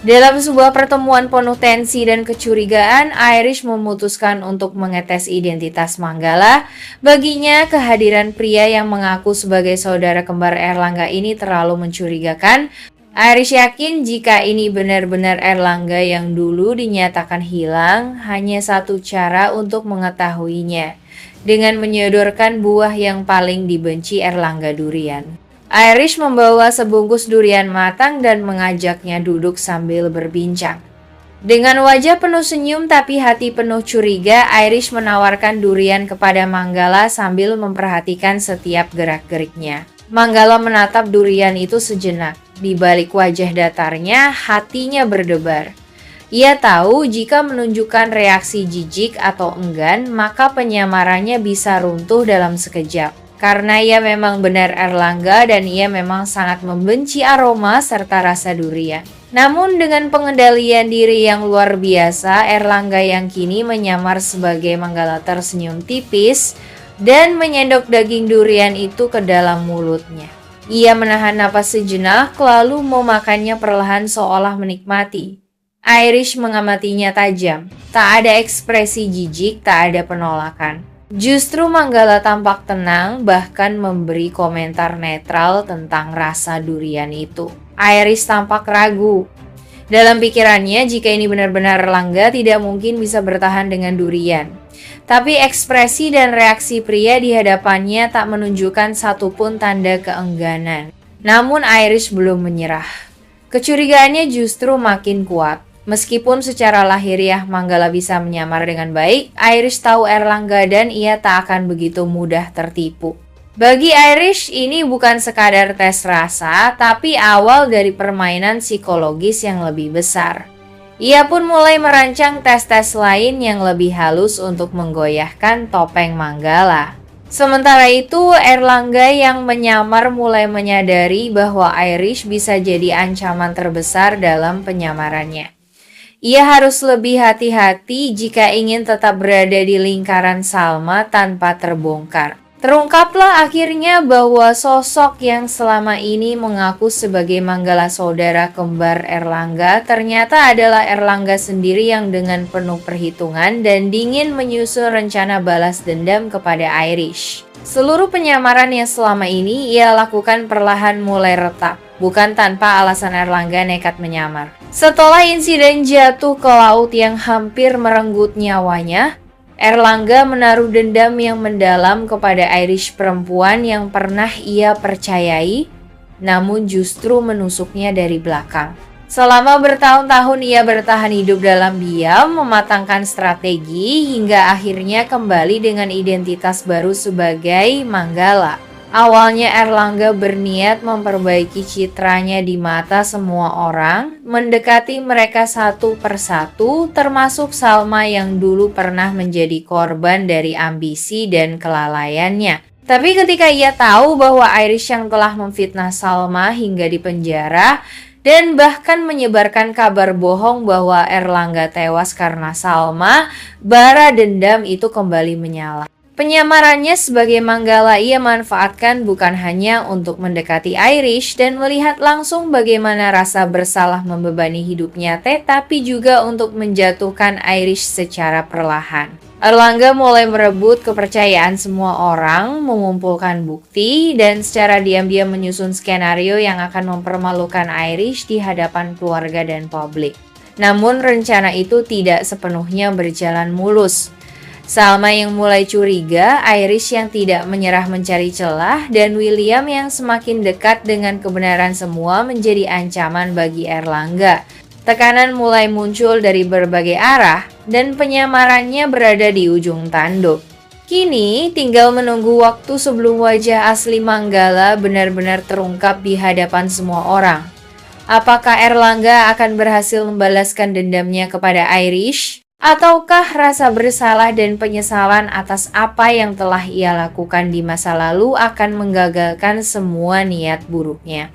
Dalam sebuah pertemuan penuh tensi dan kecurigaan, Irish memutuskan untuk mengetes identitas Manggala. Baginya, kehadiran pria yang mengaku sebagai saudara kembar Erlangga ini terlalu mencurigakan. Irish yakin jika ini benar-benar Erlangga yang dulu dinyatakan hilang, hanya satu cara untuk mengetahuinya, dengan menyodorkan buah yang paling dibenci Erlangga, durian. Irish membawa sebungkus durian matang dan mengajaknya duduk sambil berbincang. Dengan wajah penuh senyum tapi hati penuh curiga, Irish menawarkan durian kepada Manggala sambil memperhatikan setiap gerak-geriknya. Manggala menatap durian itu sejenak. Di balik wajah datarnya, hatinya berdebar. Ia tahu jika menunjukkan reaksi jijik atau enggan, maka penyamarannya bisa runtuh dalam sekejap. Karena ia memang benar Erlangga dan ia memang sangat membenci aroma serta rasa durian. Namun dengan pengendalian diri yang luar biasa, Erlangga yang kini menyamar sebagai Manggala tersenyum tipis dan menyendok daging durian itu ke dalam mulutnya. Ia menahan napas sejenak lalu memakannya perlahan seolah menikmati. Irish mengamatinya tajam. Tak ada ekspresi jijik, tak ada penolakan. Justru Manggala tampak tenang, bahkan memberi komentar netral tentang rasa durian itu. Irish tampak ragu. Dalam pikirannya, jika ini benar-benar Erlangga, tidak mungkin bisa bertahan dengan durian. Tapi ekspresi dan reaksi pria di hadapannya tak menunjukkan satupun tanda keengganan. Namun Irish belum menyerah. Kecurigaannya justru makin kuat. Meskipun secara lahiriah Manggala bisa menyamar dengan baik, Irish tahu Erlangga dan ia tak akan begitu mudah tertipu. Bagi Irish, ini bukan sekadar tes rasa, tapi awal dari permainan psikologis yang lebih besar. Ia pun mulai merancang tes-tes lain yang lebih halus untuk menggoyahkan topeng Manggala. Sementara itu, Erlangga yang menyamar mulai menyadari bahwa Irish bisa jadi ancaman terbesar dalam penyamarannya. Ia harus lebih hati-hati jika ingin tetap berada di lingkaran Salma tanpa terbongkar. Terungkaplah akhirnya bahwa sosok yang selama ini mengaku sebagai Manggala saudara kembar Erlangga ternyata adalah Erlangga sendiri yang dengan penuh perhitungan dan dingin menyusun rencana balas dendam kepada Irish. Seluruh penyamaran yang selama ini ia lakukan perlahan mulai retak, bukan tanpa alasan Erlangga nekat menyamar. Setelah insiden jatuh ke laut yang hampir merenggut nyawanya, Erlangga menaruh dendam yang mendalam kepada Irish perempuan yang pernah ia percayai, namun justru menusuknya dari belakang. Selama bertahun-tahun ia bertahan hidup dalam diam, mematangkan strategi, hingga akhirnya kembali dengan identitas baru sebagai Manggala. Awalnya Erlangga berniat memperbaiki citranya di mata semua orang, mendekati mereka satu persatu, termasuk Salma yang dulu pernah menjadi korban dari ambisi dan kelalaiannya. Tapi ketika ia tahu bahwa Irish yang telah memfitnah Salma hingga dipenjara, dan bahkan menyebarkan kabar bohong bahwa Erlangga tewas karena Salma, bara dendam itu kembali menyala. Penyamarannya sebagai Manggala ia manfaatkan bukan hanya untuk mendekati Irish dan melihat langsung bagaimana rasa bersalah membebani hidupnya tetapi juga untuk menjatuhkan Irish secara perlahan. Erlangga mulai merebut kepercayaan semua orang, mengumpulkan bukti, dan secara diam-diam menyusun skenario yang akan mempermalukan Irish di hadapan keluarga dan publik. Namun rencana itu tidak sepenuhnya berjalan mulus. Salma yang mulai curiga, Irish yang tidak menyerah mencari celah, dan William yang semakin dekat dengan kebenaran semua menjadi ancaman bagi Erlangga. Tekanan mulai muncul dari berbagai arah, dan penyamarannya berada di ujung tanduk. Kini tinggal menunggu waktu sebelum wajah asli Manggala benar-benar terungkap di hadapan semua orang. Apakah Erlangga akan berhasil membalaskan dendamnya kepada Irish? Ataukah rasa bersalah dan penyesalan atas apa yang telah ia lakukan di masa lalu akan menggagalkan semua niat buruknya?